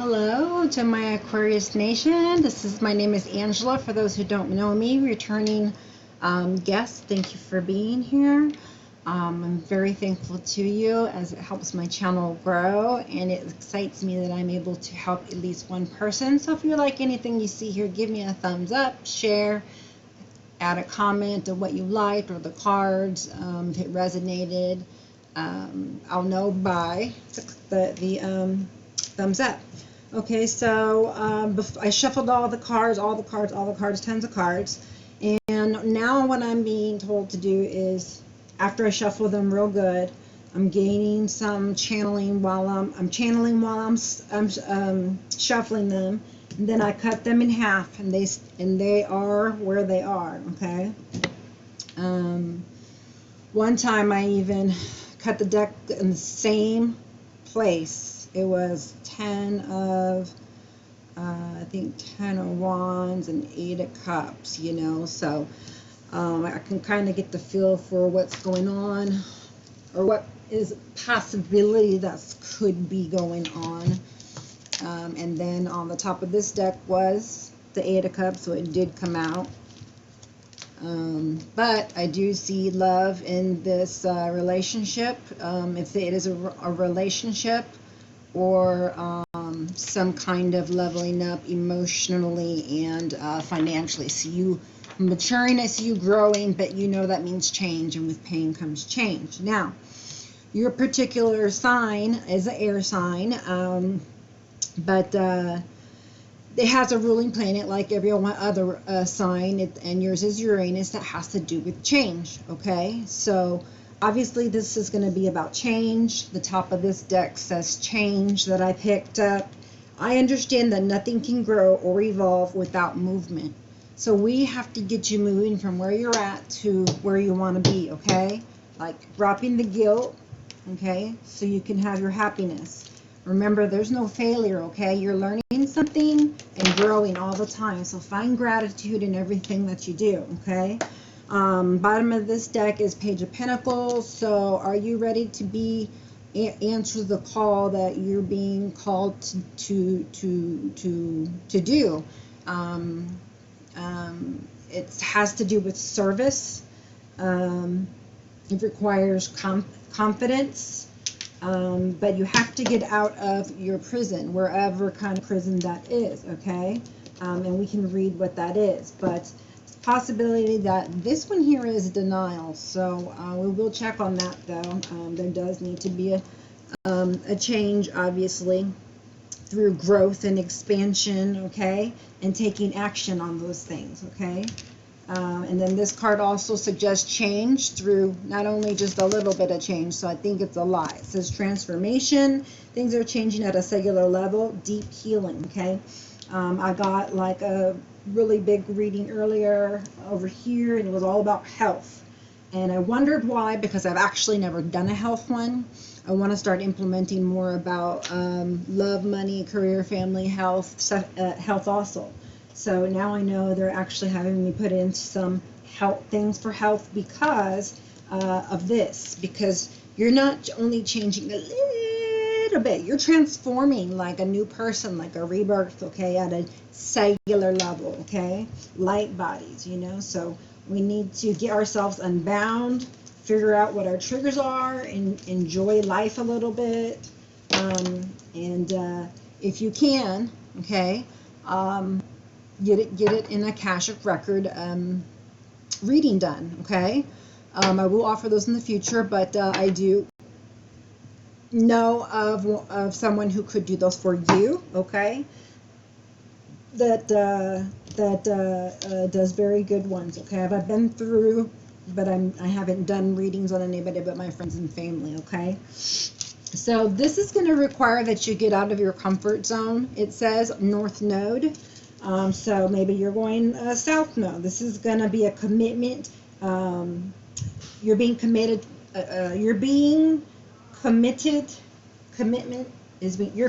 Hello to my Aquarius Nation. My name is Angela. For those who don't know me, returning guest, thank you for being here. I'm very thankful to you as it helps my channel grow, and it excites me that I'm able to help at least one person. So if you like anything you see here, give me a thumbs up, share, add a comment of what you liked or the cards, if it resonated. I'll know by the thumbs up. Okay, so I shuffled all the cards, tons of cards. And now what I'm being told to do is, after I shuffle them real good, I'm gaining some channeling while I'm shuffling them. And then I cut them in half, and they are where they are, okay? One time I even cut the deck in the same place. It was 10 of, I think 10 of Wands and 8 of Cups, you know, so I can kind of get the feel for what's going on, or what is possibility that could be going on. And then on the top of this deck was the 8 of Cups, so it did come out. But I do see love in this relationship. If it is a relationship, or some kind of leveling up emotionally and financially. So you maturing, I see you growing, but you know that means change, and with pain comes change. Now, your particular sign is an air sign, but it has a ruling planet like every one other sign, and yours is Uranus. That has to do with change, okay? So obviously this is going to be about change. The top of this deck says change that I picked up. I understand that nothing can grow or evolve without movement. So we have to get you moving from where you're at to where you want to be, okay? Like dropping the guilt, okay? So you can have your happiness. Remember, there's no failure, okay? You're learning something and growing all the time. So find gratitude in everything that you do, okay? Bottom of this deck is Page of Pentacles. So are you ready to answer the call that you're being called to do? It has to do with service. It requires confidence. But you have to get out of your prison, wherever kind of prison that is, okay? And we can read what that is. But possibility that this one here is denial, so we will check on that, though. There does need to be a change, obviously, through growth and expansion, okay, and taking action on those things, okay. And then this card also suggests change through not only just a little bit of change, so I think it's a lot. It says transformation, things are changing at a cellular level, deep healing, okay. I got like a really big reading earlier over here, and it was all about health, and I wondered why, because I've actually never done a health one. I want to start implementing more about love, money, career, family, health, health also. So now I know they're actually having me put in some health things for health because of this, because you're not only changing a little bit, you're transforming like a new person, like a rebirth, okay, at a cellular level, okay, light bodies, you know. So we need to get ourselves unbound, figure out what our triggers are, and enjoy life a little bit, and if you can, okay, get it in a Akashic record reading done, okay. I will offer those in the future, but I do know of someone who could do those for you, okay, that does very good ones, okay. I've been through, but I haven't done readings on anybody but my friends and family, okay. So this is going to require that you get out of your comfort zone. It says North Node, so maybe you're going South Node. This is going to be a commitment. You're being committed. Your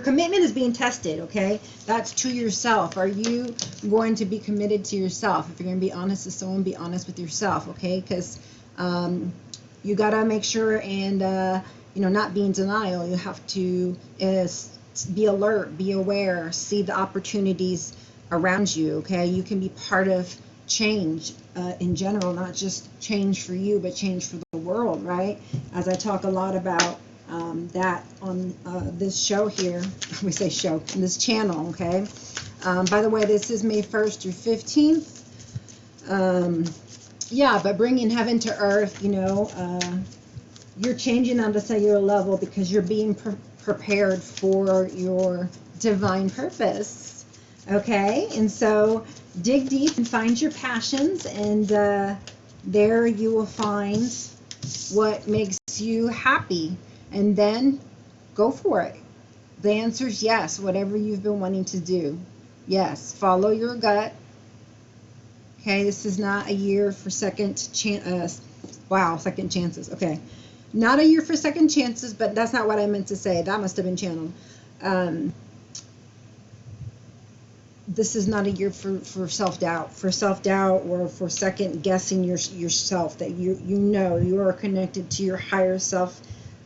commitment is being tested, okay? That's to yourself. Are you going to be committed to yourself? If you're going to be honest with someone, be honest with yourself, okay? Because you got to make sure and, not be in denial. You have to be alert, be aware, see the opportunities around you, okay? You can be part of change in general, not just change for you, but change for the world, right? As I talk a lot about that on this show here, we say show, on this channel, okay? By the way, this is May 1st through 15th. Yeah, but bringing heaven to earth, you know, you're changing on the cellular level because you're being prepared for your divine purpose, okay? And so dig deep and find your passions, and there you will find what makes you happy, and then go for it. The answer is yes, whatever you've been wanting to do. Yes, follow your gut. Okay, this is not a year for second chances. Okay, not a year for second chances, but that's not what I meant to say. That must have been channeled. This is not a year for self-doubt, or for second guessing yourself, that you know you are connected to your higher self,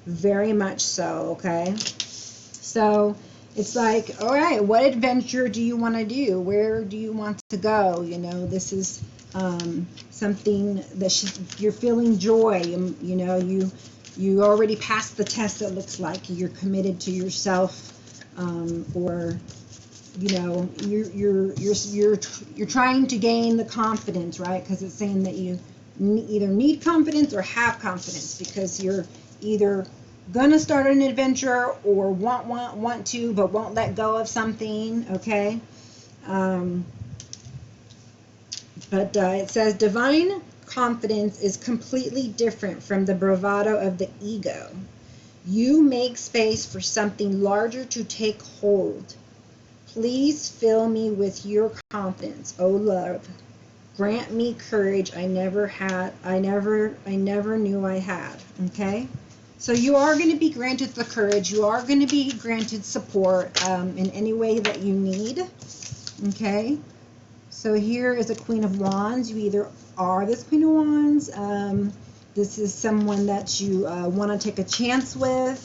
very much so, okay? So it's like, all right, what adventure do you want to do? Where do you want to go? You know, this is something that you're feeling joy. You know, you already passed the test. It looks like you're committed to yourself, or you know, you're trying to gain the confidence, right? Because it's saying that you either need confidence or have confidence, because you're either gonna start an adventure or want to, but won't let go of something, okay? But it says divine confidence is completely different from the bravado of the ego. You make space for something larger to take hold. Please fill me with your confidence, oh love. Grant me courage I never knew I had. Okay? So you are going to be granted the courage. You are going to be granted support in any way that you need. Okay? So here is a Queen of Wands. You either are this Queen of Wands. This is someone that you want to take a chance with.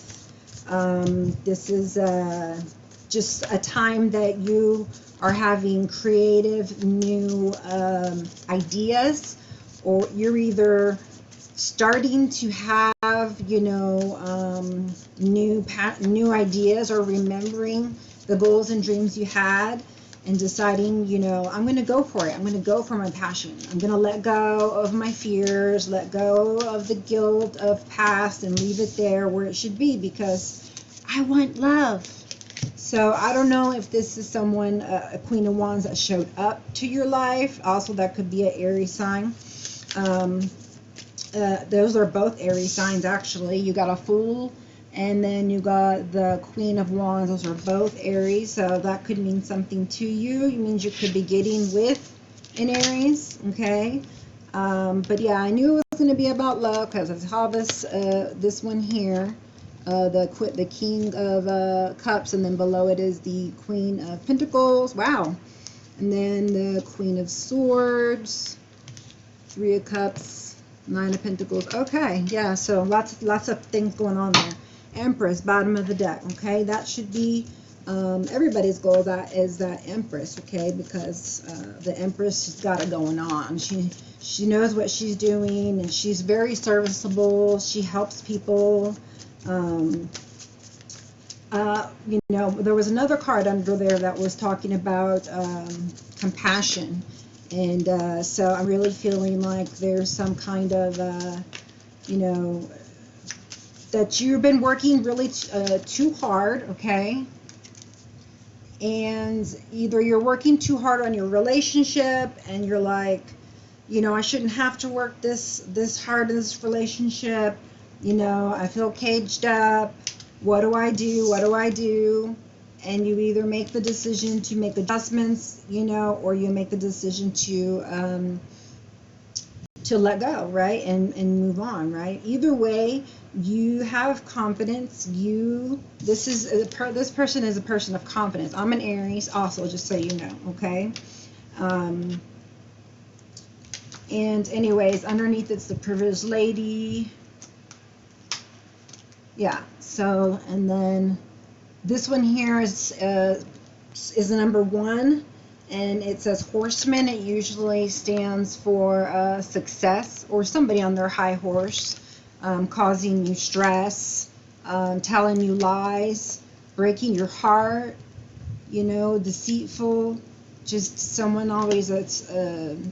This is just a time that you are having creative new ideas, or you're either starting to have, you know, new ideas, or remembering the goals and dreams you had, and deciding, you know, I'm going to go for it. I'm going to go for my passion. I'm going to let go of my fears, let go of the guilt of past, and leave it there where it should be, because I want love. So I don't know if this is someone, a Queen of Wands, that showed up to your life. Also, that could be an Aries sign. Those are both Aries signs, actually. You got a Fool, and then you got the Queen of Wands. Those are both Aries, so that could mean something to you. It means you could be getting with an Aries, okay? But yeah, I knew it was going to be about love, because I saw this one here. The King of Cups, and then below it is the Queen of Pentacles. Wow. And then the Queen of Swords, Three of Cups, Nine of Pentacles. Okay, yeah, so lots of things going on there. Empress, bottom of the deck. Okay, that should be everybody's goal. That is that Empress. Okay, because the Empress has got it going on. She knows what she's doing, and she's very serviceable. She helps people. You know, there was another card under there that was talking about compassion, and so I'm really feeling like there's some kind of you know, that you've been working really too hard, okay? And either you're working too hard on your relationship, and you're like, you know, I shouldn't have to work this hard in this relationship. You know, I feel caged up. What do I do? What do I do? And you either make the decision to make adjustments, you know, or you make the decision to let go, right? And move on, right? Either way, you have confidence. This person is a person of confidence. I'm an Aries also, just so you know, okay? And anyways, underneath it's the privileged lady. Yeah, so, and then This one here is the number 1, and it says horseman. It usually stands for success or somebody on their high horse, causing you stress, telling you lies, breaking your heart, you know, deceitful, just someone always that's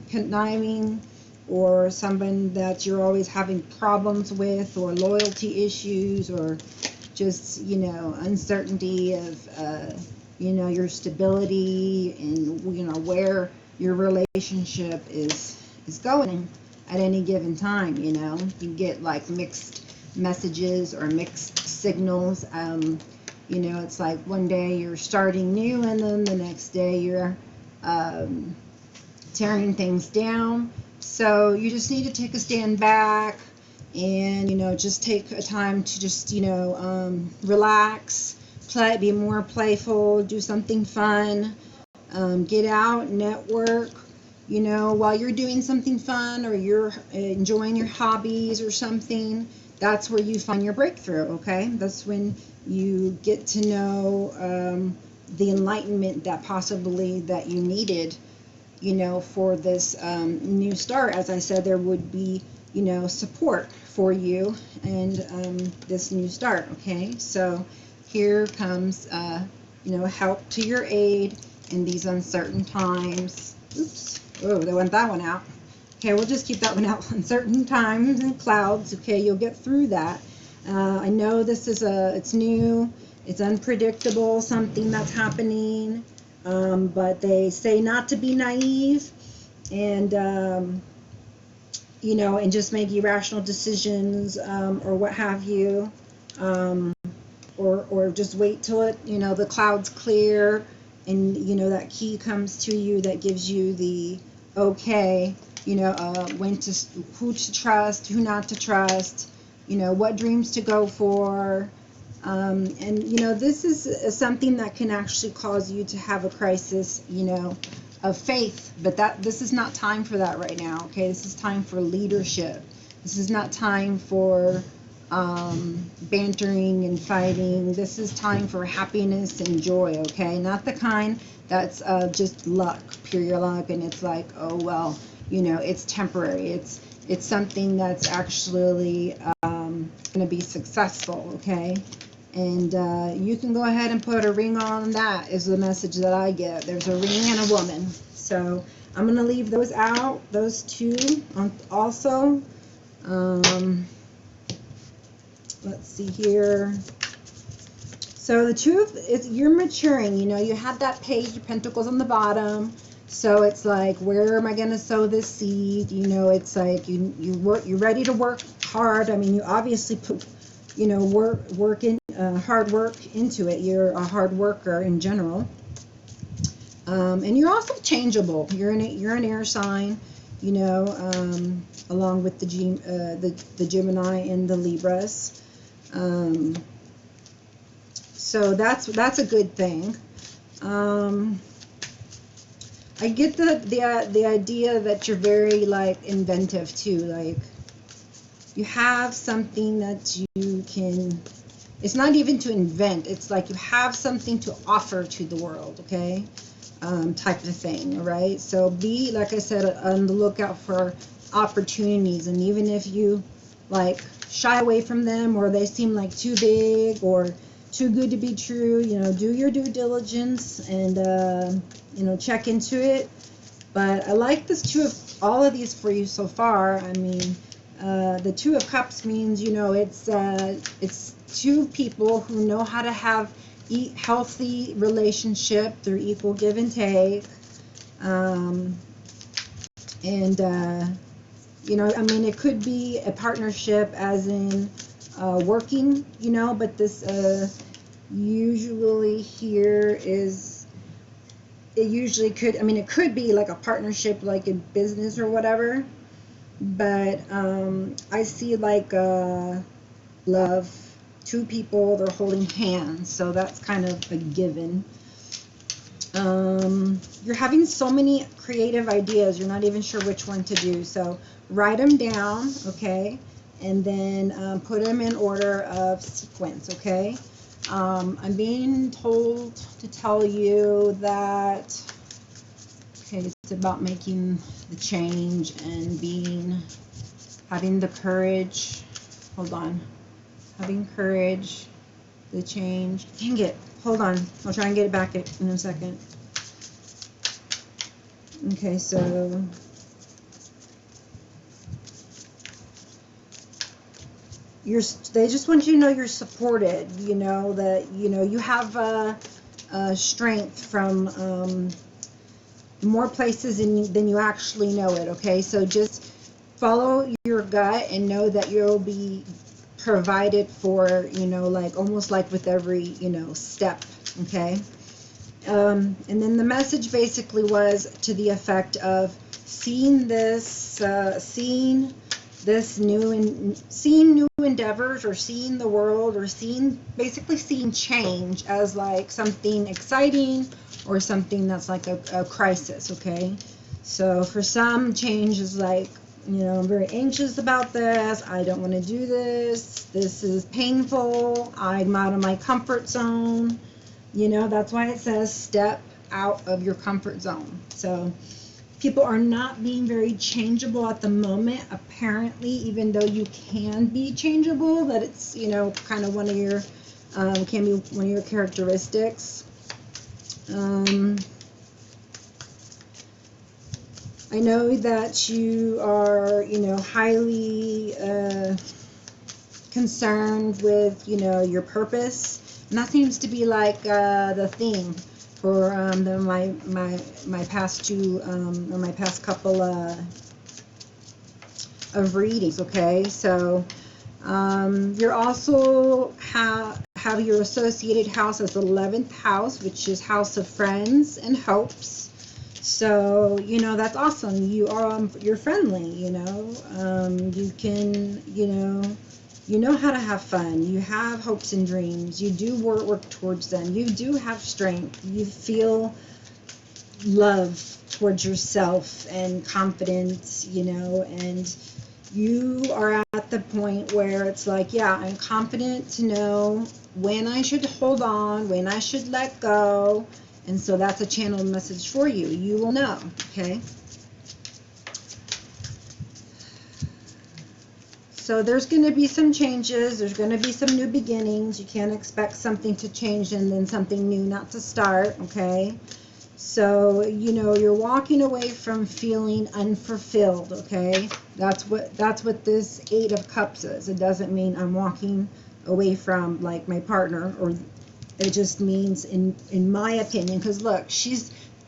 conniving, or someone that you're always having problems with, or loyalty issues, or just, you know, uncertainty of, you know, your stability and, you know, where your relationship is going at any given time. You know, you get like mixed messages or mixed signals. You know, it's like one day you're starting new, and then the next day you're tearing things down. So you just need to take a stand back and, you know, just take a time to just, you know, relax, play, be more playful, do something fun, get out, network, you know, while you're doing something fun or you're enjoying your hobbies or something. That's where you find your breakthrough, okay? That's when you get to know the enlightenment that possibly that you needed, you know, for this new start. As I said, there would be, you know, support for you and this new start, okay? So here comes, you know, help to your aid in these uncertain times. Oops, oh, they want that one out. Okay, we'll just keep that one out. Uncertain times and clouds, okay, you'll get through that. I know this is it's new, it's unpredictable, something that's happening, but they say not to be naive and, you know, and just make irrational decisions or what have you, or just wait till it, you know, the clouds clear and, you know, that key comes to you that gives you the okay, you know, who to trust, who not to trust, you know, what dreams to go for. And, you know, this is something that can actually cause you to have a crisis, you know, of faith. But this is not time for that right now, okay? This is time for leadership. This is not time for bantering and fighting. This is time for happiness and joy, okay? Not the kind that's just luck, pure luck, and it's like, oh, well, you know, it's temporary. It's something that's actually going to be successful, okay? And you can go ahead and put a ring on that, is the message that I get. There's a ring and a woman. So I'm going to leave those out, those two also. Let's see here. So the two of you're maturing. You know, you have that page of pentacles on the bottom. So it's like, where am I going to sow this seed? You know, it's like you're ready to work hard. I mean, you obviously put, you know, hard work into it. You're a hard worker in general, and you're also changeable. You're an air sign, you know, along with the Gemini and the Libras. So that's a good thing. I get the idea that you're very like inventive too. Like you have something that you can. It's not even to invent. It's like you have something to offer to the world. Okay, type of thing. All right. So be, like I said, on the lookout for opportunities, and even if you like shy away from them, or they seem like too big or too good to be true, you know, do your due diligence and you know, check into it. But I like this all of these for you so far. I mean, the Two of Cups means, you know, it's two people who know how to have healthy relationship through equal give and take, and you know, I mean, it could be a partnership as in working, you know, but this usually here is, it usually could, I mean, it could be like a partnership, like in business or whatever, but I see like love, two people, they're holding hands, so that's kind of a given. You're having so many creative ideas, you're not even sure which one to do, so write them down, okay, and then put them in order of sequence, okay. I'm being told to tell you that, okay, it's about making the change and having the courage. Hold on. Having courage, the change. Dang it. Hold on. I'll try and get it back in a second. Okay, so they just want you to know you're supported, you know, that, you know, you have strength from more places than you actually know it, okay? So just follow your gut and know that you'll be provided for, you know, like almost like with every, you know, step, okay? And then the message basically was to the effect of seeing new endeavors, or seeing the world, or basically seeing change as like something exciting or something that's like a crisis, okay? So for some, change is like, you know, I'm very anxious about this, I don't want to do this is painful, I'm out of my comfort zone, you know, that's why it says step out of your comfort zone. So people are not being very changeable at the moment, apparently, even though you can be changeable, that it's, you know, kind of one of your, can be one of your characteristics. I know that you are, you know, highly concerned with, you know, your purpose. And that seems to be like the theme for my past two or my past couple of readings. Okay, so you're also have your associated house as the 11th house, which is house of friends and hopes. So, you know, that's awesome. You're friendly, you know, you can, you know how to have fun. You have hopes and dreams. You do work towards them. You do have strength. You feel love towards yourself and confidence, you know, and you are at the point where it's like, yeah, I'm confident to know when I should hold on, when I should let go. And so that's a channeled message for you. You will know, okay? So there's going to be some changes. There's going to be some new beginnings. You can't expect something to change and then something new not to start, okay? So, you know, you're walking away from feeling unfulfilled, okay? That's what this 8 of Cups is. It doesn't mean I'm walking away from, like, my partner, or it just means, in my opinion, because look,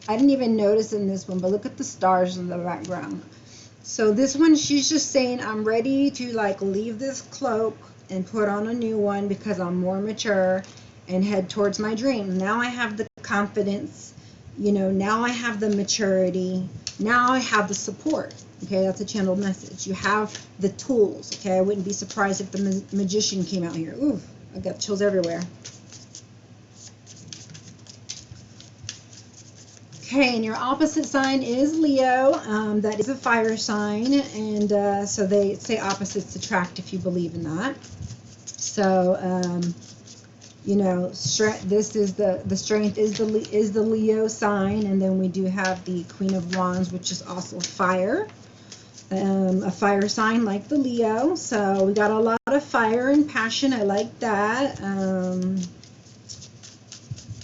I didn't even notice in this one, but look at the stars in the background. So this one, she's just saying, I'm ready to like leave this cloak and put on a new one because I'm more mature and head towards my dream. Now I have the confidence, you know, now I have the maturity, now I have the support. Okay, that's a channeled message. You have the tools. Okay, I wouldn't be surprised if the magician came out here. Ooh, I got chills everywhere. Okay, and your opposite sign is Leo. That is a fire sign, and so they say opposites attract if you believe in that. So, you know, this is the strength is the Leo sign, and then we do have the Queen of Wands, which is also fire, a fire sign like the Leo. So we got a lot of fire and passion. I like that.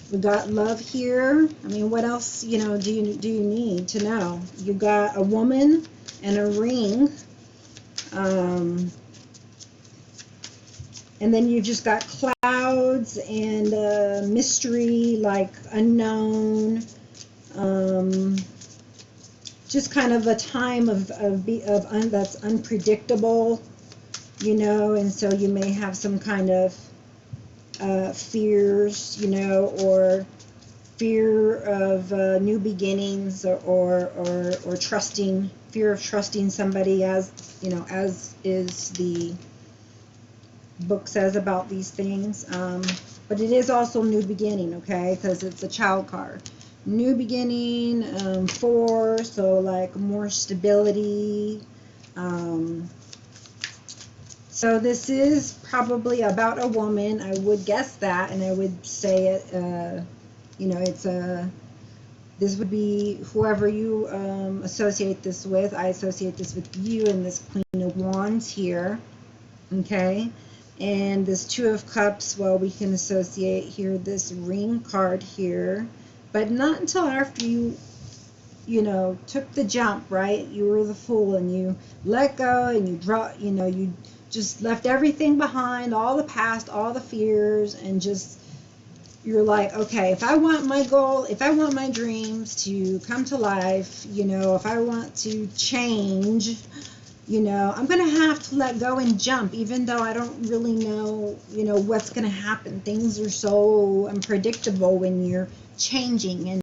We got love here. I mean, what else, you know, do you need to know? You got a woman and a ring. And then you've just got clouds and mystery, like unknown. Just kind of a time that's unpredictable, you know, and so you may have some kind of fears, you know, or fear of new beginnings, or trusting, fear of trusting somebody, as you know, as is the book says about these things. But it is also new beginning, okay, because it's a child card. New beginning, 4, so like more stability. So this is probably about a woman. I would guess that, and I would say it, you know, it's a, this would be whoever you associate this with. I associate this with you and this Queen of Wands here, okay? And this Two of Cups, well, we can associate here this Ring card here, but not until after you know, took the jump, right? You were the fool and you let go and you dropped, you know, you just left everything behind, all the past, all the fears, and just, you're like, okay, if I want my goal, if I want my dreams to come to life, you know, if I want to change, you know, I'm going to have to let go and jump, even though I don't really know, you know, what's going to happen. Things are so unpredictable when you're changing,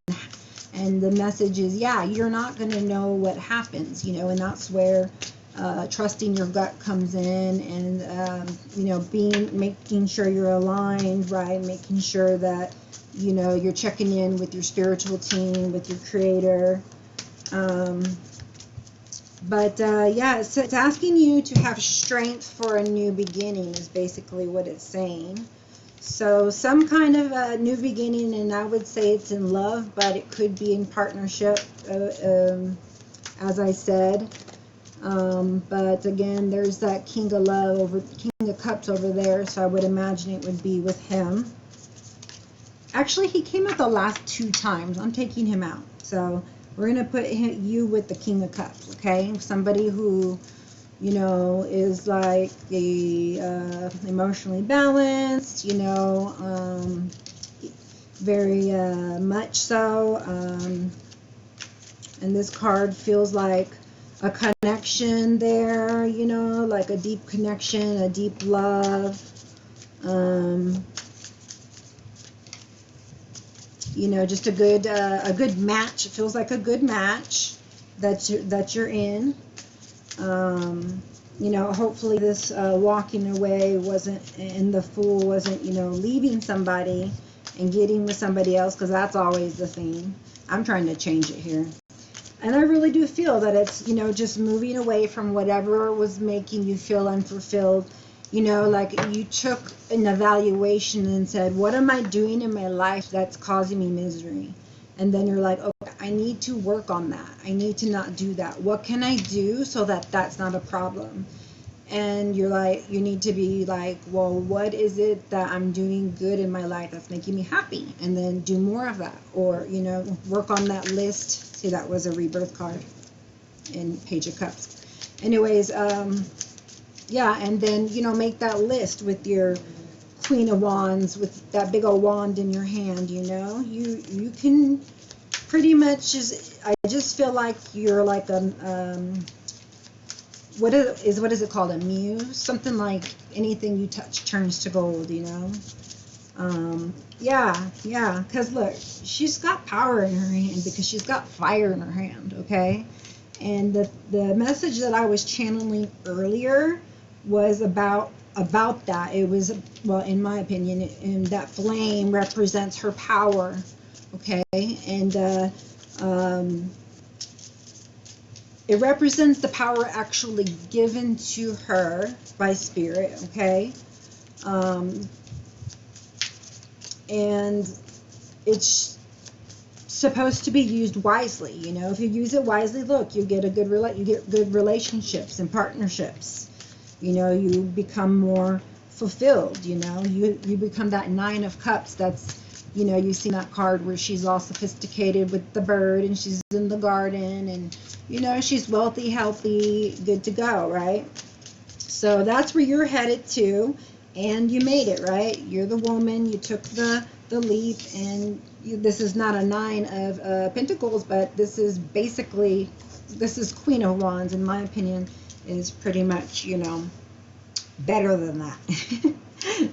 and the message is, yeah, you're not going to know what happens, you know, and that's where trusting your gut comes in, and you know, making sure you're aligned, right? Making sure that, you know, you're checking in with your spiritual team, with your creator. Yeah, so it's asking you to have strength for a new beginning is basically what it's saying. So some kind of a new beginning, and I would say it's in love, but it could be in partnership, as I said. But again, there's that King of Love over, King of Cups over there, so I would imagine it would be with him. Actually, he came out the last 2 times. I'm taking him out. So we're going to put you with the King of Cups, okay? Somebody who, you know, is like the emotionally balanced, you know, very much so. And this card feels like a connection there, you know, like a deep connection, a deep love. You know, just a good match. It feels like a good match that you're in. You know, hopefully this walking away wasn't, and the Fool wasn't, you know, leaving somebody and getting with somebody else, because that's always the theme. I'm trying to change it here. And I really do feel that it's, you know, just moving away from whatever was making you feel unfulfilled. You know, like you took an evaluation and said, what am I doing in my life that's causing me misery? And then you're like, okay, I need to work on that. I need to not do that. What can I do so that that's not a problem? And you're like, you need to be like, well, what is it that I'm doing good in my life that's making me happy? And then do more of that. Or, you know, work on that list. See, that was a rebirth card in Page of Cups. Anyways, yeah, and then, you know, make that list with your Queen of Wands, with that big old wand in your hand, you know. You can pretty much just, I just feel like you're like a, what is it called, a muse? Something like anything you touch turns to gold, you know. Yeah, because look, she's got power in her hand because she's got fire in her hand, okay? And the message that I was channeling earlier was about that. It was, well, in my opinion, and that flame represents her power, okay? And it represents the power actually given to her by Spirit, okay? And it's supposed to be used wisely, you know. If you use it wisely, look, you get good relationships and partnerships. You know, you become more fulfilled, you know. You become that 9 of Cups. That's, you know, you see that card where she's all sophisticated with the bird and she's in the garden and, you know, she's wealthy, healthy, good to go, right? So that's where you're headed to, and you made it, right? You're the woman, you took the leap, and this is not a 9 of Pentacles, but this is basically, this is Queen of Wands, in my opinion, is pretty much, you know, better than that.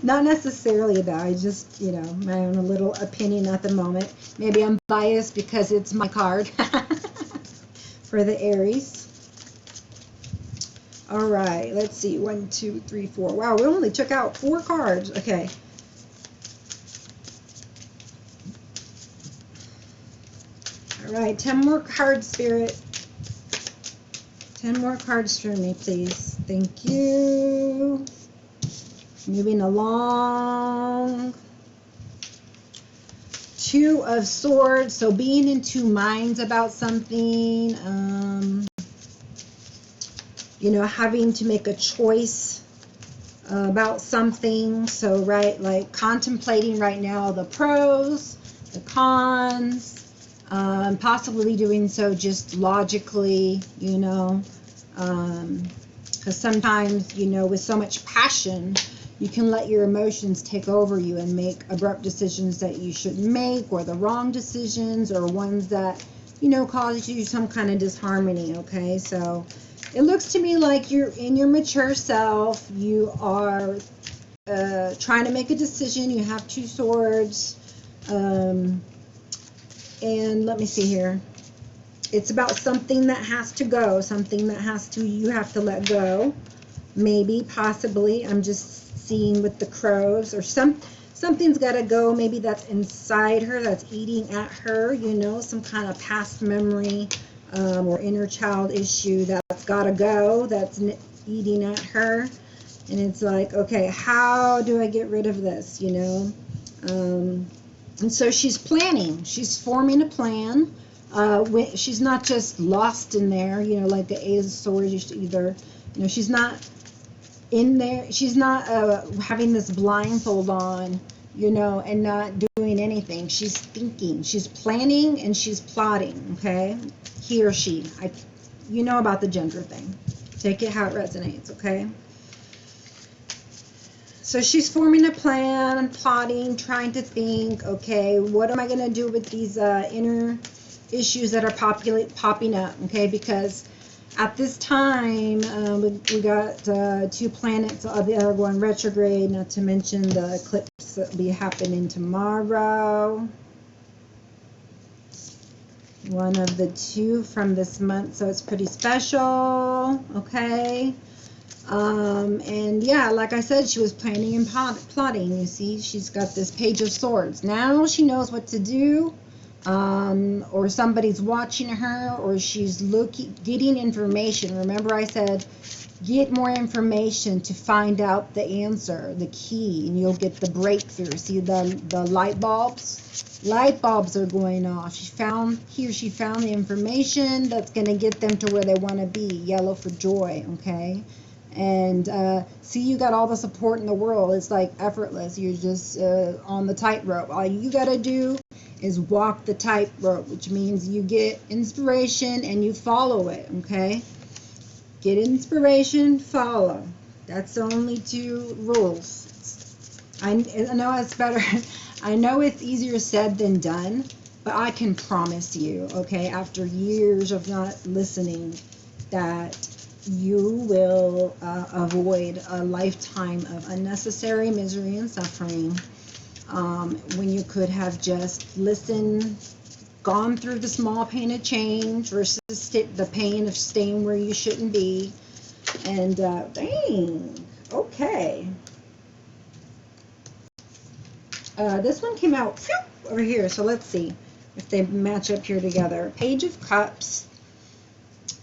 Not necessarily though, I just, you know, my own little opinion at the moment. Maybe I'm biased because it's my card for the Aries. All right, let's see, 1, 2, 3, 4. Wow, we only took out 4 cards. Okay. All right, 10 more cards, Spirit. 10 more cards for me, please. Thank you. Moving along. Two of Swords. So being in two minds about something. You know, having to make a choice about something. So, right, like contemplating right now the pros, the cons, possibly doing so just logically, you know, because sometimes, you know, with so much passion, you can let your emotions take over you and make abrupt decisions that you shouldn't make, or the wrong decisions, or ones that, you know, cause you some kind of disharmony, okay? So it looks to me like you're in your mature self. You are trying to make a decision. You have two swords. And let me see here. It's about something that has to go, something that you have to let go. Maybe, possibly, I'm just seeing with the crows, or something's got to go. Maybe that's inside her, that's eating at her, you know, some kind of past memory or inner child issue that's got to go, that's eating at her. And it's like, okay, how do I get rid of this, you know? And so she's planning, she's forming a plan. She's not just lost in there, you know, like the Ace of Swords, either, you know, she's not in there, she's not having this blindfold on, you know, and not doing anything. She's thinking, she's planning, and she's plotting, okay? He or she. You know about the gender thing. Take it how it resonates, okay? So she's forming a plan, plotting, trying to think, okay, what am I going to do with these inner issues that are popping up, okay? Because at this time, we got two planets that are going retrograde, not to mention the eclipse that will be happening tomorrow. One of the two from this month, so it's pretty special, okay? And yeah, like I said, she was planning and plotting. You see, she's got this Page of Swords. Now she knows what to do. Or somebody's watching her, or she's getting information. Remember I said get more information to find out the answer, the key, and you'll get the breakthrough. See the light bulbs are going off. She found the information that's going to get them to where they want to be. Yellow for joy, okay? And see, you got all the support in the world. It's like effortless. You're just on the tightrope. All you got to do is walk the tightrope, which means you get inspiration and you follow it, okay? Get inspiration, follow. That's the only two rules. I know it's better. I know it's easier said than done, but I can promise you, okay, after years of not listening, that you will avoid a lifetime of unnecessary misery and suffering. When you could have just listened, gone through the small pain of change versus the pain of staying where you shouldn't be. And dang, okay. This one came out over here, so let's see if they match up here together. Page of Cups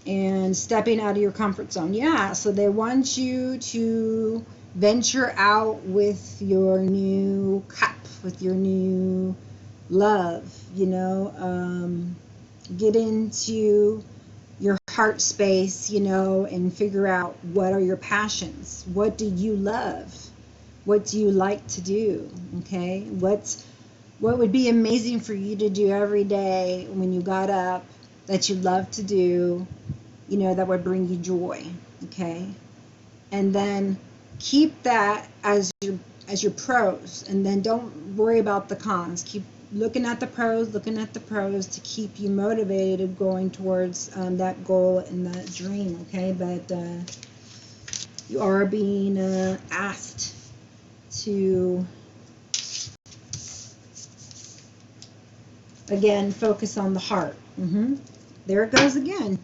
and stepping out of your comfort zone. Yeah, so they want you to venture out with your new cup, with your new love, you know, get into your heart space, you know, and figure out what are your passions. What do you love? What do you like to do? Okay, what would be amazing for you to do every day when you got up that you love to do, you know, that would bring you joy, okay? And then keep that as your pros, and then don't worry about the cons. Keep looking at the pros to keep you motivated going towards that goal and that dream, okay? But you are being asked to, again, focus on the heart. There it goes again.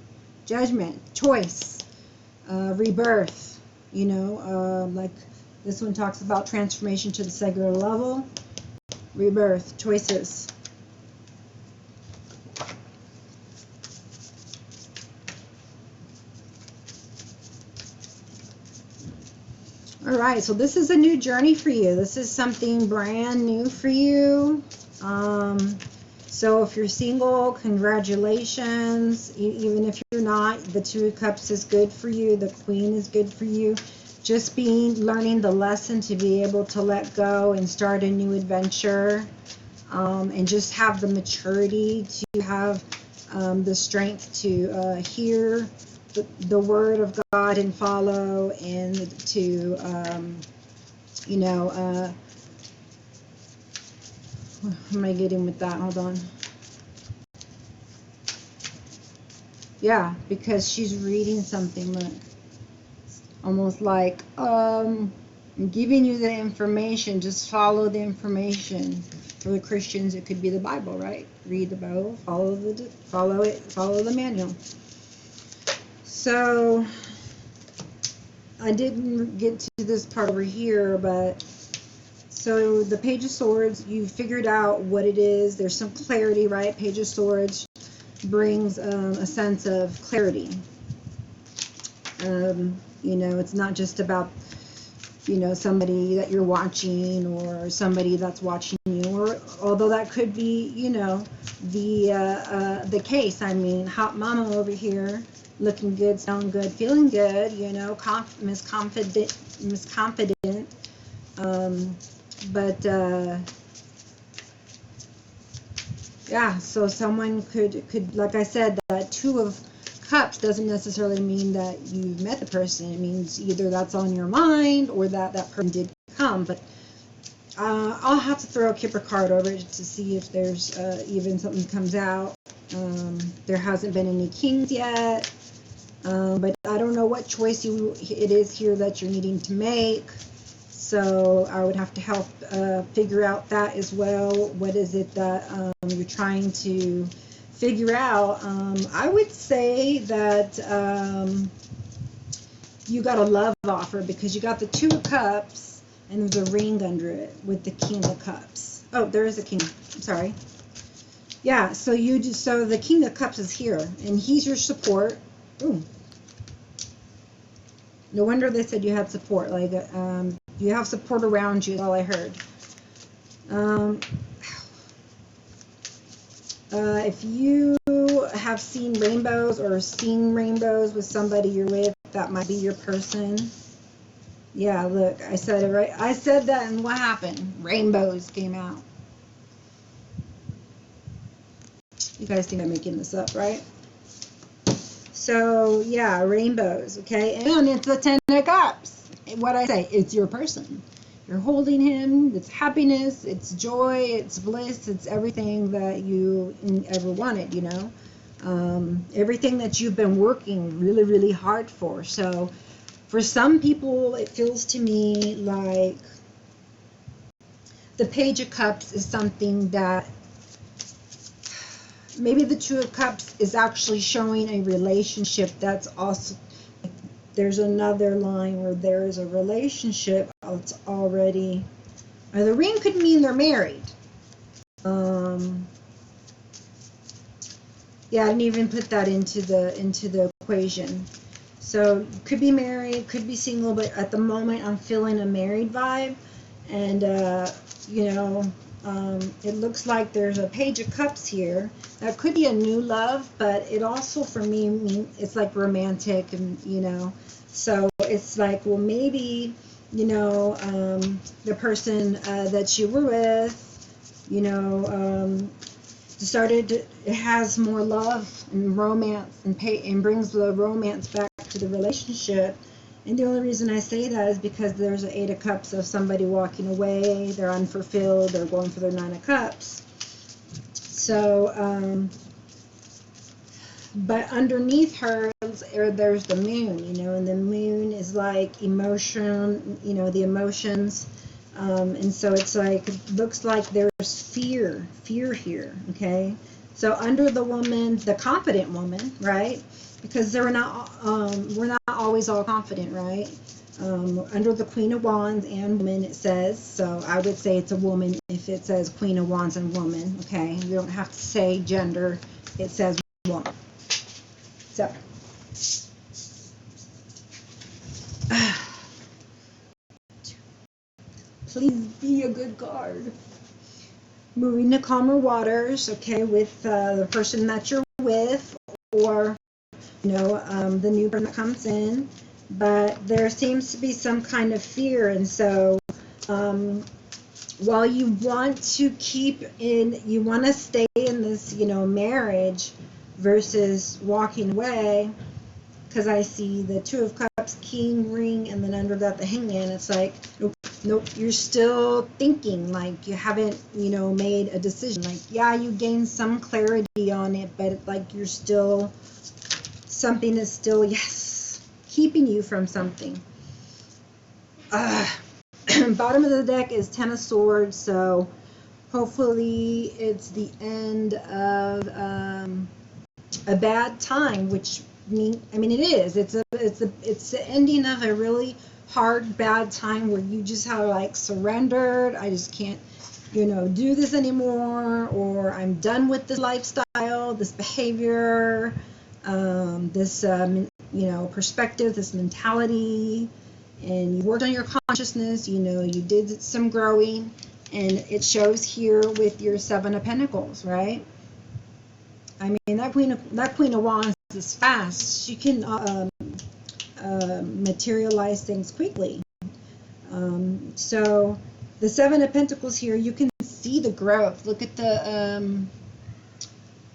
Judgment, choice, rebirth, you know, like this one talks about transformation to the cellular level, rebirth, choices. All right, so this is a new journey for you. This is something brand new for you. So if you're single, congratulations. Even if you're not, the Two of Cups is good for you. The Queen is good for you. Just learning the lesson to be able to let go and start a new adventure, and just have the maturity to have the strength to hear the word of God and follow, and to what am I getting with that? Hold on. Yeah, because she's reading something, look, almost like I'm giving you the information, just follow the information. For the Christians, it could be the Bible, right? Read the Bible, follow the manual. So I didn't get to this part over here, but so the Page of Swords, you figured out what it is. There's some clarity, right? Page of Swords brings a sense of clarity. It's not just about somebody that you're watching, or somebody that's watching you, or although that could be the case. I mean, hot mama over here, looking good, sounding good, feeling good, Miss Confident, but yeah, so someone could, like I said, that Two of Cups doesn't necessarily mean that you've met the person. It means either that's on your mind, or that person did come. But I'll have to throw a Kipper card over it to see if there's even something comes out. There hasn't been any kings yet, but I don't know what choice it is here that you're needing to make. So I would have to help figure out that as well. What is it that you're trying to figure out? I would say that you got a love offer, because you got the Two of Cups and there's a ring under it with the King of Cups. Oh, there is a king. I'm sorry. Yeah, so the King of Cups is here, and he's your support. Ooh. No wonder they said you had support. Like, you have support around you, is all I heard. If you have seen rainbows or seen rainbows with somebody you're with, that might be your person. Yeah, look, I said it right. I said that, and what happened? Rainbows came out. You guys think I'm making this up, right? So, yeah, rainbows, okay? And it's the Ten of Cups. What I say, it's your person. You're holding him. It's happiness, it's joy, it's bliss, it's everything that you ever wanted, everything that you've been working really, really hard for. So for some people, it feels to me like the Page of Cups is something that maybe the Two of Cups is actually showing a relationship that's also, there's another line where there is a relationship that's already, or the ring could mean they're married. Yeah, I didn't even put that into the equation. So could be married, could be single, but at the moment I'm feeling a married vibe, and it looks like there's a Page of Cups here. That could be a new love, but it also, for me, it's like romantic, and so it's like, well, maybe the person that you were with, it has more love and romance, and brings the romance back to the relationship. And the only reason I say that is because there's an Eight of Cups of somebody walking away. They're unfulfilled. They're going for their Nine of Cups. So, but underneath her, there's the moon, and the moon is like emotion, the emotions. And so it's like, it looks like there's fear here, okay? So under the woman, the confident woman, right? Because we're not always all confident, right? Under the Queen of Wands and woman, it says, so I would say it's a woman if it says Queen of Wands and woman, okay? You don't have to say gender, it says woman. So, Please be a good card. Moving to calmer waters, okay, with the person that you're with, or the new person that comes in. But there seems to be some kind of fear, and so while you want to you want to stay in this, marriage versus walking away, because I see the Two of Cups, King, Ring, and then under that the Hangman. It's like, nope, you're still thinking, like you haven't, made a decision. Like, yeah, you gain some clarity on it, but like you're still, something is still, yes, keeping you from something. Bottom of the deck is Ten of Swords, so hopefully it's the end of a bad time, which it is. It's the ending of a really hard, bad time where you just have like surrendered. I just can't, do this anymore, or I'm done with this lifestyle, this behavior, this perspective, this mentality. And you worked on your consciousness, you did some growing, and it shows here with your Seven of Pentacles, right? I mean, that Queen of Wands is fast. She can materialize things quickly. So the Seven of Pentacles here, you can see the growth. Look at the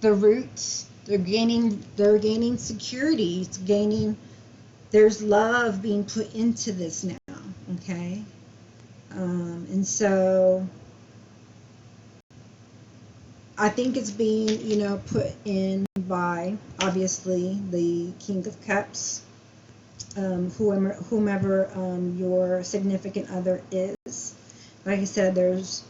roots. They're gaining security. There's love being put into this now, okay? And so I think it's being, put in by, obviously, the King of Cups, whomever your significant other is. Like I said, there's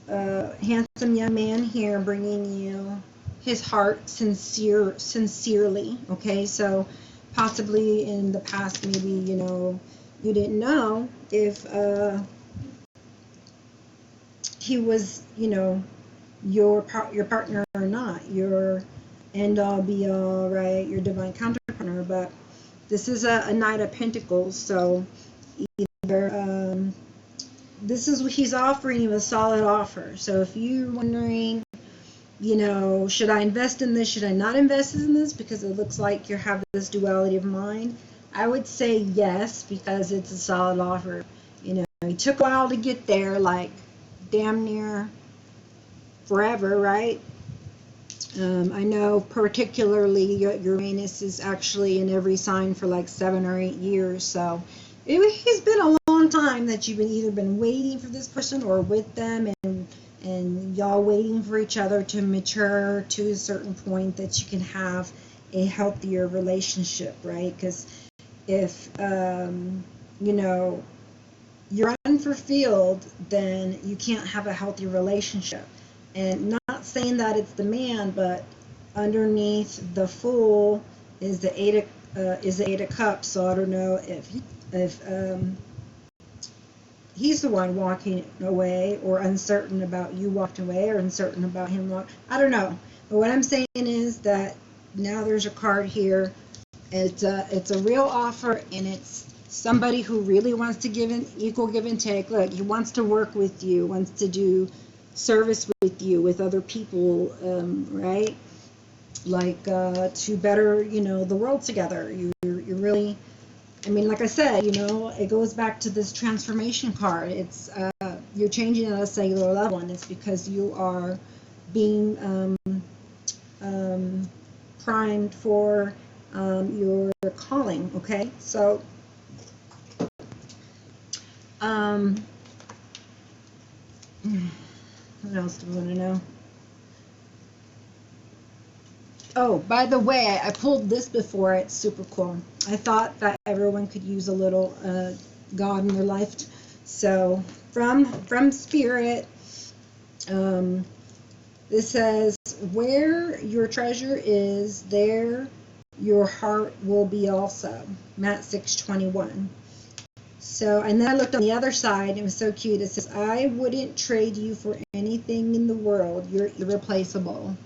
a handsome young man here bringing you his heart sincerely, okay? So possibly in the past, maybe, you didn't know if he was, your partner or not, your end all be all, right? Your divine counterpartner. But this is a Knight of Pentacles, so either he's offering you a solid offer. So if you're wondering, should I invest in this? Should I not invest in this? Because it looks like you have this duality of mind. I would say yes, because it's a solid offer. It took a while to get there, like damn near forever, right? I know particularly Uranus is actually in every sign for like 7 or 8 years. So it's been a long time that you've either been waiting for this person or with them, and y'all waiting for each other to mature to a certain point that you can have a healthier relationship, right? Because if you're unfulfilled, then you can't have a healthy relationship. And not saying that it's the man, but underneath the Fool is the Eight of Cups. So I don't know if he's the one walking away, or uncertain about you walking away, or uncertain about him I don't know. But what I'm saying is that now there's a card here. It's a real offer, and it's somebody who really wants to give an equal give and take. Look, he wants to work with you, wants to do service with you, with other people, right? Like to better, the world together. You're really, like I said, it goes back to this transformation card. It's you're changing at a cellular level, and it's because you are being primed for your calling. Okay, so what else do we want to know? Oh, by the way, I pulled this before. It's super cool. I thought that everyone could use a little God in their life. So from Spirit, this says, where your treasure is, there your heart will be also. Matt 6:21. So, and then I looked on the other side, and it was so cute. It says, I wouldn't trade you for anything in the world. You're irreplaceable.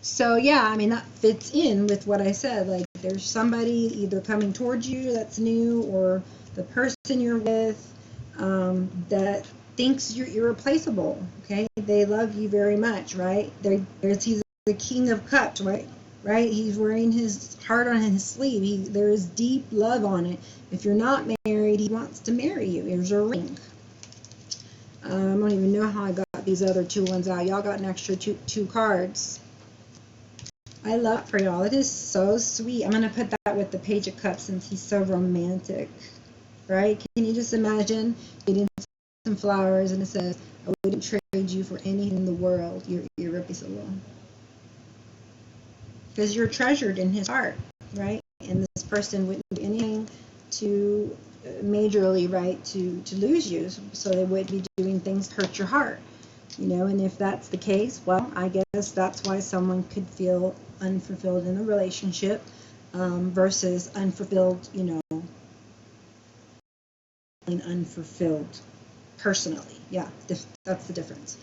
So yeah, that fits in with what I said. Like, there's somebody either coming towards you that's new, or the person you're with that thinks you're irreplaceable. Okay, they love you very much, right? He's the King of Cups, right? Right? He's wearing his heart on his sleeve. There is deep love on it. If you're not married, he wants to marry you. Here's a ring. I don't even know how I got these other two ones out. Y'all got an extra two cards. I love for y'all. It is so sweet. I'm going to put that with the Page of Cups since he's so romantic. Right? Can you just imagine getting some flowers and it says, I wouldn't trade you for anything in the world. You're irreplaceable. Because you're treasured in his heart, right? And this person wouldn't do anything to majorly, right, to lose you. So they would be doing things to hurt your heart, you know. And if that's the case, well, I guess that's why someone could feel unfulfilled in a relationship versus unfulfilled, you know, unfulfilled personally. Yeah, that's the difference.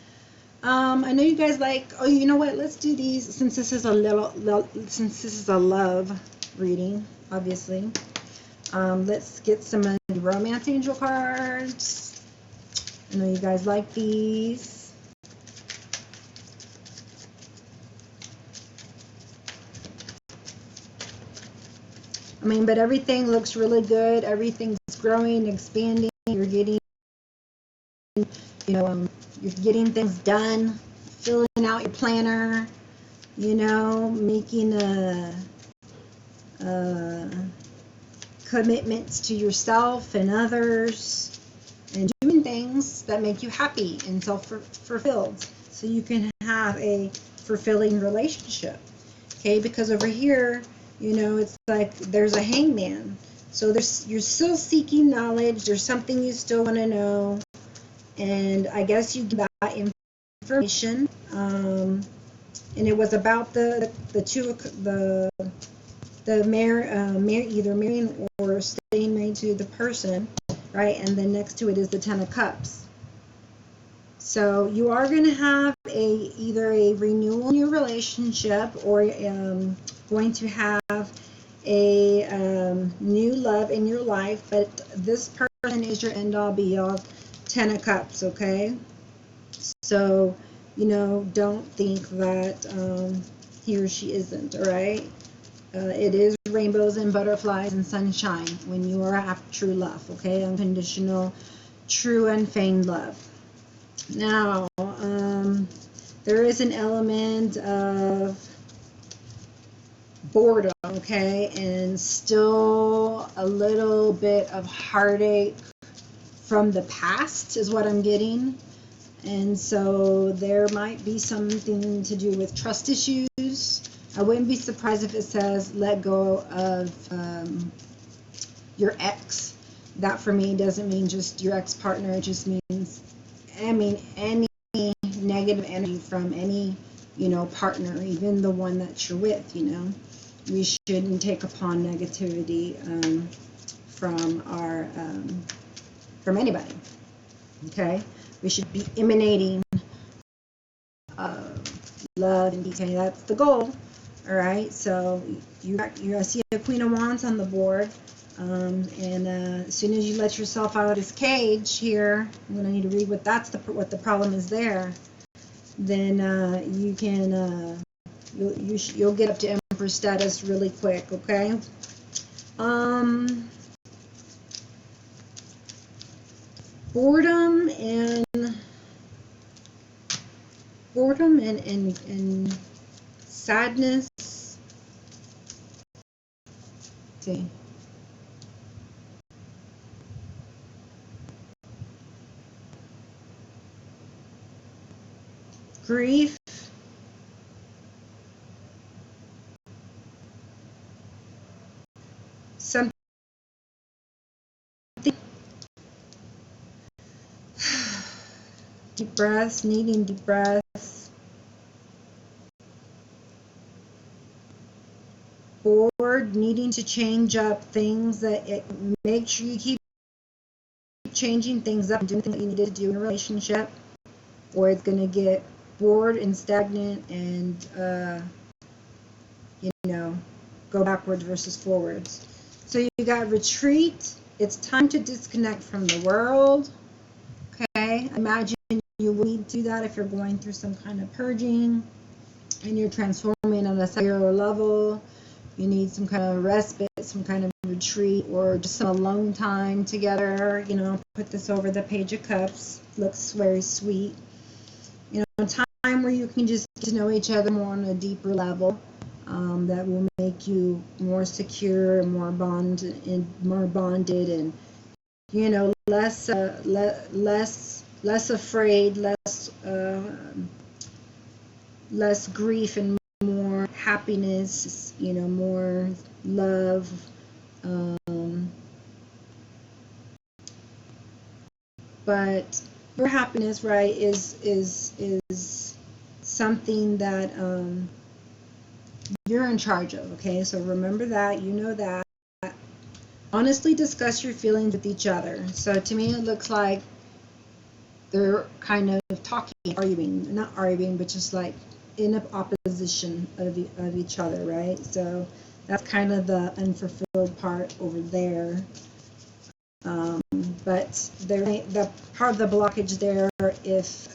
I know you guys like, oh, you know what, let's do these since this is a love reading, obviously. Let's get some romance angel cards. I know you guys like these. I mean, but everything looks really good. Everything's growing, expanding. You're getting, you know, you're getting things done, filling out your planner, you know, making commitments to yourself and others, and doing things that make you happy and self-fulfilled so you can have a fulfilling relationship. Okay, because over here, you know, it's like there's a hangman. So you're still seeking knowledge. There's something you still want to know. And I guess you get that information, and it was about either marrying or staying married to the person, right? And then next to it is the Ten of Cups. So you are going to have either a renewal in your relationship or going to have a new love in your life, but this person is your end-all be-all. Ten of Cups, okay? So, you know, don't think that he or she isn't, all right? It is rainbows and butterflies and sunshine when you are after true love, okay? Unconditional, true, unfeigned love. Now, there is an element of boredom, okay? And still a little bit of heartache from the past is what I'm getting. And so there might be something to do with trust issues. I wouldn't be surprised if it says let go of your ex. That for me doesn't mean just your ex-partner. It just means, I mean, any negative energy from any, you know, partner, even the one that you're with, you know. We shouldn't take upon negativity from anybody. Okay, we should be emanating love and decay. That's the goal. All right. So I see a Queen of Wands on the board, and as soon as you let yourself out of this cage here, I'm gonna need to read what the problem is there. Then you can you'll get up to Emperor status really quick. Okay. Boredom and sadness. Let's see. Grief. Something. Deep breaths, needing deep breaths. Bored, needing to change up things make sure you keep changing things up and doing things that you need to do in a relationship, or it's going to get bored and stagnant and you know, go backwards versus forwards. So you got retreat, it's time to disconnect from the world. Okay, imagine you will need to do that if you're going through some kind of purging and you're transforming on a cellular level. You need some kind of respite, some kind of retreat, or just some alone time together. You know, put this over the Page of Cups. Looks very sweet. You know, time where you can just get to know each other more on a deeper level. That will make you more secure, more bonded, and you know, less afraid, less grief, and more happiness. You know, more love. But your happiness, right, is something that you're in charge of. Okay, so remember that. You know that. Honestly discuss your feelings with each other. So to me, it looks like they're kind of talking, arguing, not arguing, but just like in opposition of each other, right? So that's kind of the unfulfilled part over there. But the part of the blockage there, if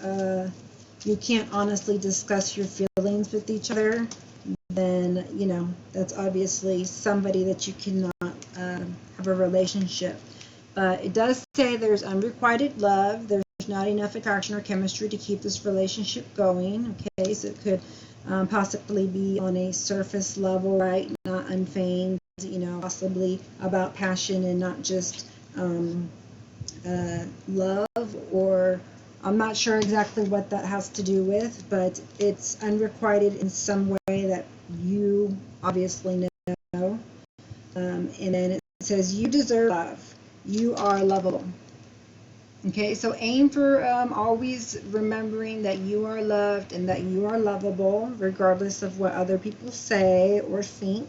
you can't honestly discuss your feelings with each other, then, you know, that's obviously somebody that you cannot have a relationship. But it does say there's unrequited love. There's not enough attraction or chemistry to keep this relationship going. Okay, so it could possibly be on a surface level, right? Not unfeigned, you know, possibly about passion and not just love, or I'm not sure exactly what that has to do with, but it's unrequited in some way that you obviously know. And then it says you deserve love. You are lovable. Okay, so aim for always remembering that you are loved and that you are lovable, regardless of what other people say or think.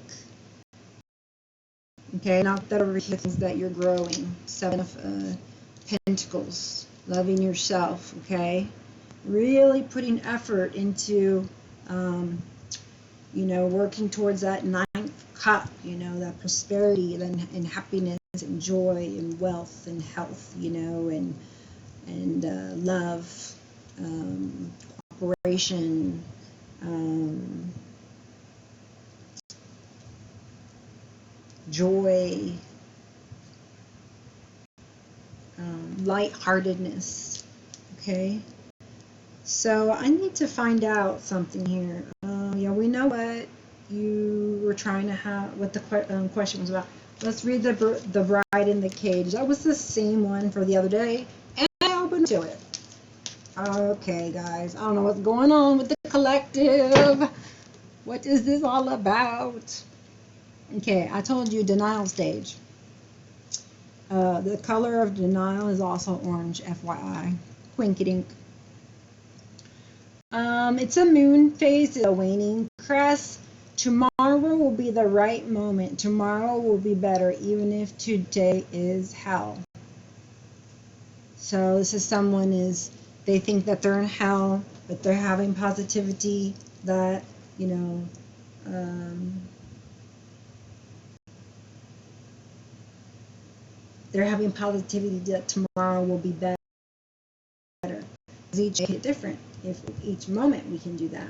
Okay, not that over here things that you're growing. Seven of Pentacles, loving yourself. Okay, really putting effort into, you know, working towards that ninth cup. You know, that prosperity and happiness and joy and wealth and health. You know, and love, cooperation. Joy, lightheartedness. Okay, so I need to find out something here. Yeah, we know what you were trying to have, what the question was about. Let's read the Bride in the Cage. That was the same one for the other day, and I opened to it. Okay, guys, I don't know what's going on with the collective. What is this all about? Okay, I told you denial stage. The color of denial is also orange, FYI. Quinkydink. It's a moon phase, it's a waning crest. Tomorrow will be the right moment. Tomorrow will be better, even if today is hell. So this is someone they think that they're in hell, but they're having positivity that, you know, they're having positivity that tomorrow will be better. Each day is different. If each moment we can do that.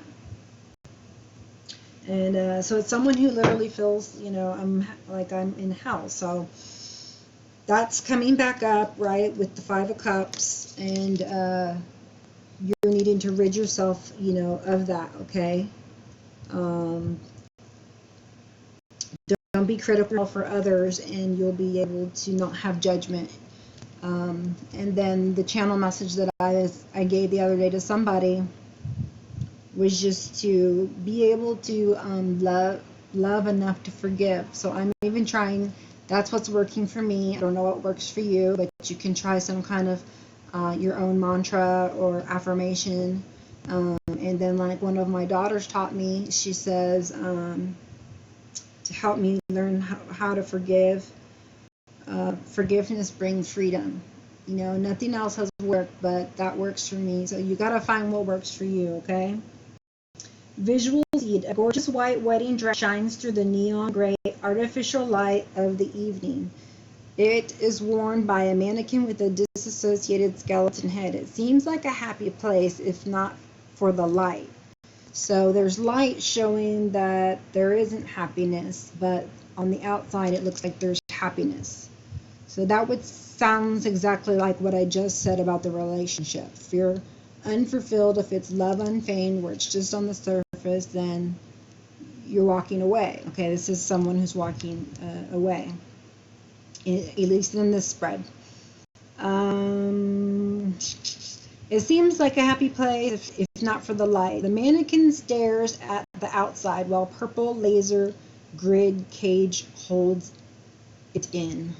And so it's someone who literally feels, you know, I'm in hell. So that's coming back up, right, with the Five of Cups, and you're needing to rid yourself, you know, of that. Okay. Don't be critical for others, and you'll be able to not have judgment. And then the channel message that I gave the other day to somebody was just to be able to love enough to forgive. So I'm even trying. That's what's working for me. I don't know what works for you, but you can try some kind of your own mantra or affirmation. And then, like one of my daughters taught me, she says, to help me learn how to forgive. Forgiveness brings freedom. You know, nothing else has worked, but that works for me. So you got to find what works for you, okay? Visual seed. A gorgeous white wedding dress shines through the neon gray artificial light of the evening. It is worn by a mannequin with a disassociated skeleton head. It seems like a happy place if not for the light. So there's light showing that there isn't happiness, but on the outside it looks like there's happiness. So that would sounds exactly like what I just said about the relationship. If you're unfulfilled, if it's love unfeigned, where it's just on the surface, then you're walking away. Okay, this is someone who's walking away, at least in this spread. It seems like a happy place if not for the light. The mannequin stares at the outside while purple laser grid cage holds it in.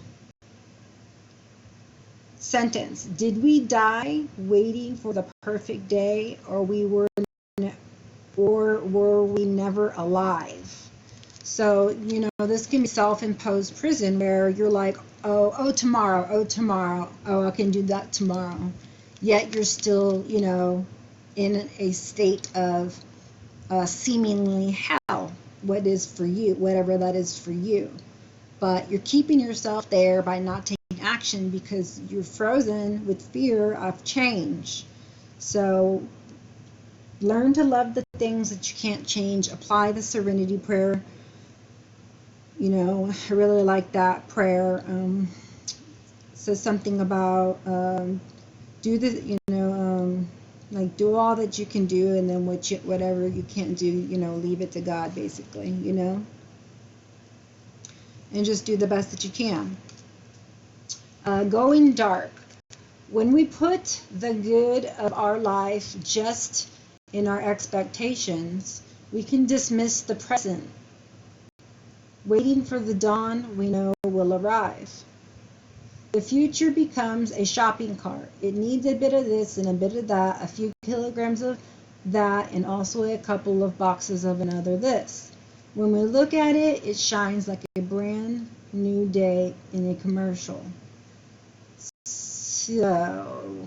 Sentence. Did we die waiting for the perfect day, or were we never alive? So, you know, this can be self-imposed prison where you're like, oh, tomorrow, oh, I can do that tomorrow. Yet you're still, you know, in a state of seemingly hell, what is for you, whatever that is for you. But you're keeping yourself there by not taking action because you're frozen with fear of change. So learn to love the things that you can't change. Apply the serenity prayer. You know, I really like that prayer. It says something about do the, you know, like do all that you can do, and then whatever you can't do, you know, leave it to God, basically, you know, and just do the best that you can. Going dark. When we put the good of our life just in our expectations, we can dismiss the present, waiting for the dawn we know will arrive. The future becomes a shopping cart. It needs a bit of this and a bit of that, a few kilograms of that, and also a couple of boxes of another this. When we look at it, it shines like a brand new day in a commercial. So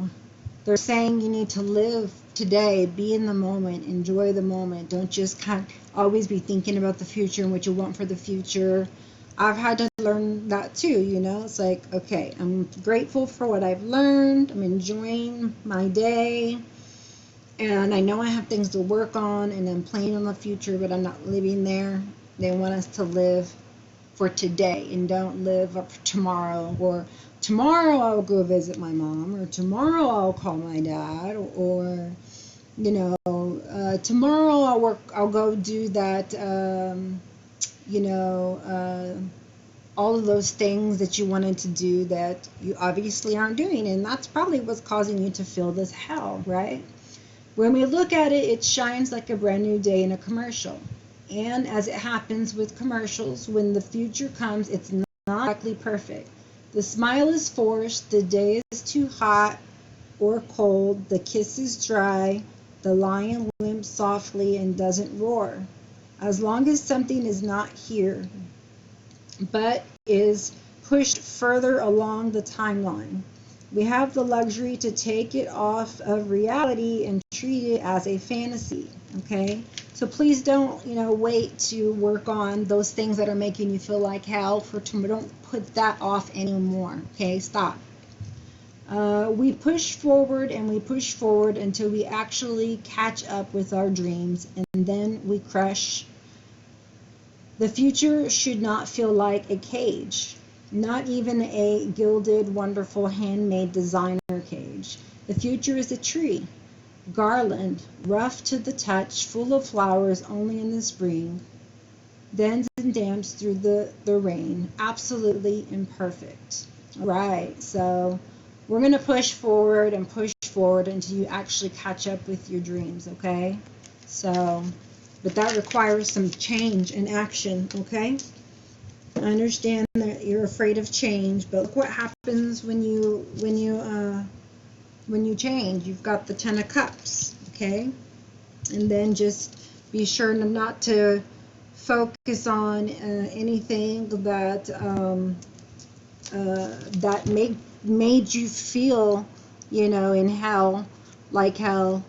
they're saying you need to live today, be in the moment, enjoy the moment. Don't just kind of always be thinking about the future and what you want for the future. I've had to learn that too, you know. It's like, okay, I'm grateful for what I've learned. I'm enjoying my day. And I know I have things to work on, and I'm planning on the future, but I'm not living there. They want us to live for today and don't live up for tomorrow, or tomorrow I'll go visit my mom, or tomorrow I'll call my dad, or you know, tomorrow I'll go do that, you know, all of those things that you wanted to do that you obviously aren't doing, and that's probably what's causing you to feel this hell, right? When we look at it, it shines like a brand new day in a commercial. And as it happens with commercials, when the future comes, it's not exactly perfect. The smile is forced, the day is too hot or cold, the kiss is dry, the lion limps softly and doesn't roar. As long as something is not here, but is pushed further along the timeline, we have the luxury to take it off of reality and treat it as a fantasy, okay? So please don't, you know, wait to work on those things that are making you feel like hell for tomorrow. Don't put that off anymore, okay? Stop. We push forward and we push forward until we actually catch up with our dreams, and then we crush. The future should not feel like a cage. Not even a gilded, wonderful, handmade designer cage. The future is a tree, garland, rough to the touch, full of flowers only in the spring, bends and damps through the rain, absolutely imperfect. All right, so we're going to push forward and push forward until you actually catch up with your dreams, okay? So, but that requires some change and action, okay? I understand that you're afraid of change, but look what happens when you change. You've got the 10 of Cups, okay? And then just be sure not to focus on anything that that made you feel, you know, in hell, like hell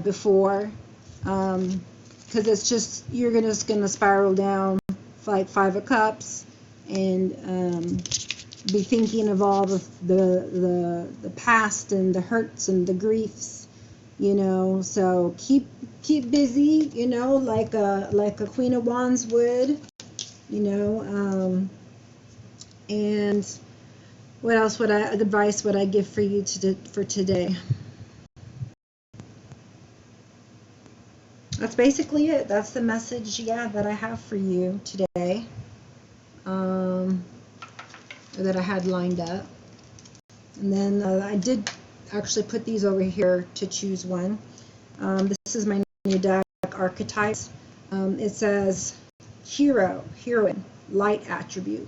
before, because it's just you're just gonna spiral down like 5 of Cups, and be thinking of all the past and the hurts and the griefs, you know. So keep busy, you know, like a Queen of Wands would, you know. And what else would advice would I give for you for today? That's basically it. That's the message, yeah, that I have for you today. That I had lined up. And then I did actually put these over here to choose one. This is my new deck, Archetypes. It says hero, heroine, light attribute,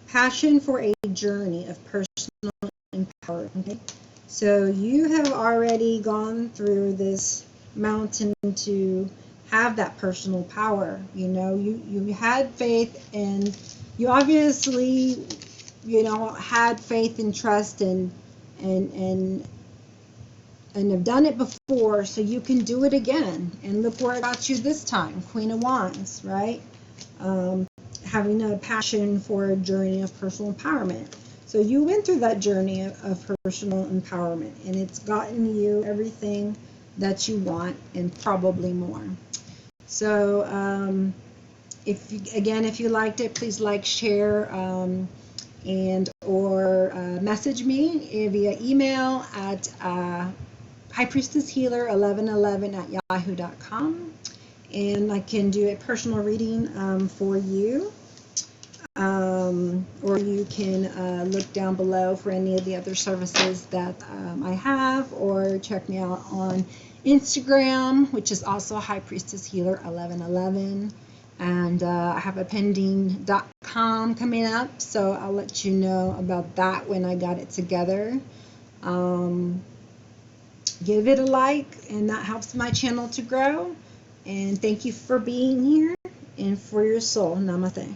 passion for a journey of personal empowerment. Okay? So you have already gone through this mountain to have that personal power. You know, you had faith, and you obviously, you know, had faith and trust and have done it before, so you can do it again. And look where it got you this time, Queen of Wands, right? Having a passion for a journey of personal empowerment. So you went through that journey of personal empowerment, and it's gotten you everything that you want and probably more. So if you liked it, please like, share, and or message me via email at highpriestesshealer1111@yahoo.com, and I can do a personal reading for you. Or you can look down below for any of the other services that I have, or check me out on Instagram, which is also highpriestesshealer1111. And I have a pending.com coming up, so I'll let you know about that when I got it together. Give it a like, and that helps my channel to grow. And thank you for being here and for your soul. Namaste.